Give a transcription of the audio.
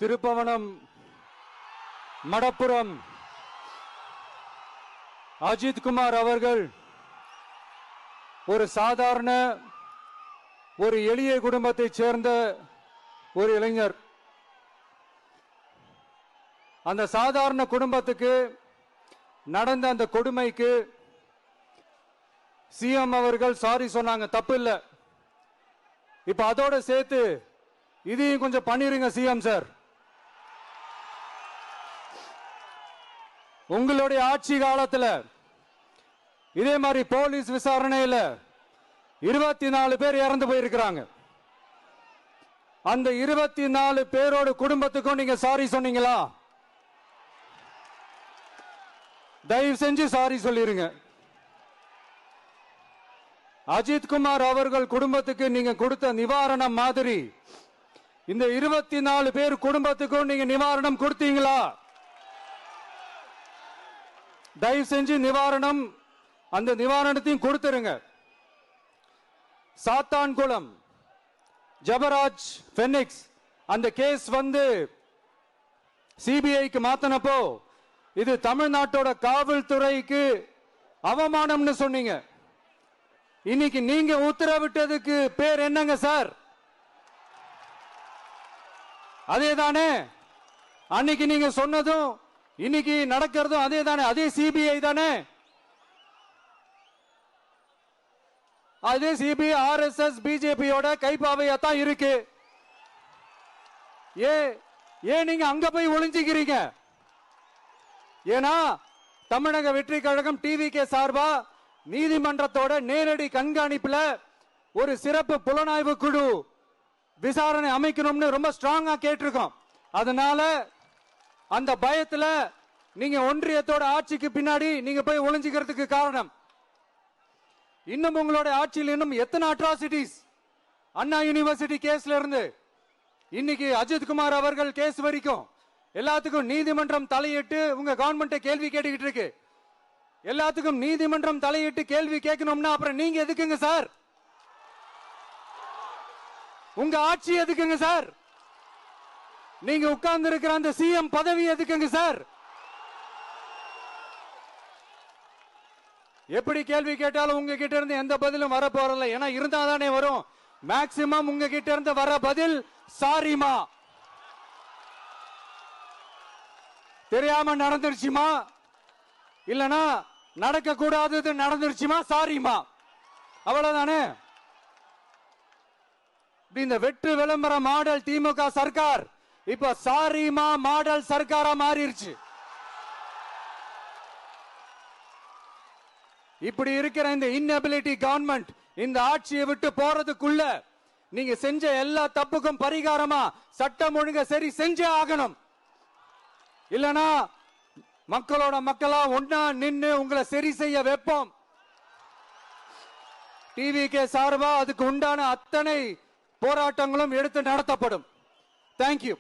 திருப்பவனம் மடப்புரம் அஜித் குமார் அவர்கள் ஒரு சாதாரண ஒரு எளிய குடும்பத்தைச் சேர்ந்த ஒரு இளைஞர். அந்த சாதாரண குடும்பத்துக்கு நடந்த அந்த கொடுமைக்கு சிஎம் அவர்கள் சாரி சொன்னாங்க, தப்பு இல்ல. இப்ப அதோட சேர்த்து இதையும் கொஞ்சம் பண்ணிருங்க சிஎம் சார். உங்களுடைய ஆட்சி காலத்தில் இதே மாதிரி போலீஸ் விசாரணையில் 24 பேர் இறந்து போயிருக்கிறாங்க. அந்த 24 பேரோட குடும்பத்துக்கும் நீங்க சாரி சொன்னீங்களா? தயவு செஞ்சு சாரி சொல்லிருங்க. அஜித் குமார் அவர்கள் குடும்பத்துக்கு நீங்க கொடுத்த நிவாரணம் மாதிரி இந்த 24 பேர் குடும்பத்துக்கும் நீங்க நிவாரணம் கொடுத்தீங்களா? தயவு செஞ்சு நிவாரணம், அந்த நிவாரணத்தையும் கொடுத்துருங்க. சாத்தான்குளம் ஜபராஜ் பெனிக்ஸ் அந்த கேஸ் வந்து சிபிஐக்கு மாத்தினப்போ இது தமிழ்நாட்டோட காவல்துறைக்கு அவமானம்னு சொன்னீங்க. இன்னைக்கு நீங்க உத்தரவிட்டதுக்கு பேர் என்னங்க சார்? அதே தானே அன்னைக்கு நீங்க சொன்னதும் இன்னைக்கு நடக்கிறதும் அதே தானே? அதே சிபிஐ தானே? அதே சிபிஐ ஆர்எஸ்எஸ் பிஜேபியோட கைப்பாவையா தான் இருக்கு. ஏன் நீங்க அங்க போய் ஒளிஞ்சிக்கிறீங்க? ஏன்னா தமிழக வெற்றி கழகம் டிவிகே சார்பா நீதிமன்றத்தோட நேரடி கண்காணிப்புல ஒரு சிறப்பு புலனாய்வு குழு விசாரணை அமைக்கணும்னு ரொம்ப ஸ்ட்ராங்கா கேட்டிருக்கோம். அதனால அந்த பயத்துல நீங்க ஒன்றியத்தோட ஆட்சிக்கு பின்னாடி நீங்க போய் ஒளிஞ்சிக்கிறதுக்கு காரணம். இன்னும் உங்களோட ஆட்சியில் இன்னும் எத்தனை அட்ராசிட்டிஸ், அண்ணா யூனிவர்சிட்டி கேஸ்ல இருந்து இன்னைக்கு அஜித் குமார் அவர்கள் கேஸ் வரைக்கும் எல்லாத்துக்கும் நீதிமன்றம் தலையிட்டு உங்க கவர்மெண்ட் கேள்வி கேட்டுக்கிட்டு இருக்கு. எல்லாத்துக்கும் நீதிமன்றம் தலையிட்டு கேள்வி கேட்கணும்னா அப்புறம் நீங்க எதுக்குங்க சார்? உங்க ஆட்சி எதுக்குங்க சார்? நீங்க உட்கார்ந்து இருக்கிற அந்த சிஎம் பதவி எதுக்குங்க சார்? எப்படி கேள்வி கேட்டாலும் உங்க கிட்ட இருந்து எந்த பதிலும் வர போறல. ஏன்னா இருந்தா தானே வரும். மேக்சிமம் உங்க கிட்ட இருந்து வர பதில் சாரிமா, தெரியாம நடந்துருச்சுமா, இல்லனா நடக்க கூடாதது நடந்துருச்சுமா, சாரிமா, அவ்வளவுதானே. இந்த வெற்று விளம்பர மாடல் திமுக சர்க்கார் இப்ப சாரிமா மாடல் சர்க்காரா மாறிடுச்சு. இப்படி இருக்கிற இந்த இன்எபிலிட்டி கவர்மெண்ட் இந்த ஆட்சியை விட்டு போறதுக்குள்ள நீங்க செஞ்ச எல்லா தப்புக்கும் பரிகாரமா சட்டம் ஒழுங்க சரி செஞ்சே ஆகணும். இல்லனா மக்களோட மக்களா ஒன்னா நின்னு உங்களை சரி செய்ய வைப்போம். டிவிகே சார்பா அதுக்கு உண்டான அத்தனை போராட்டங்களும் எடுத்து நடத்தப்படும். தேங்க்யூ.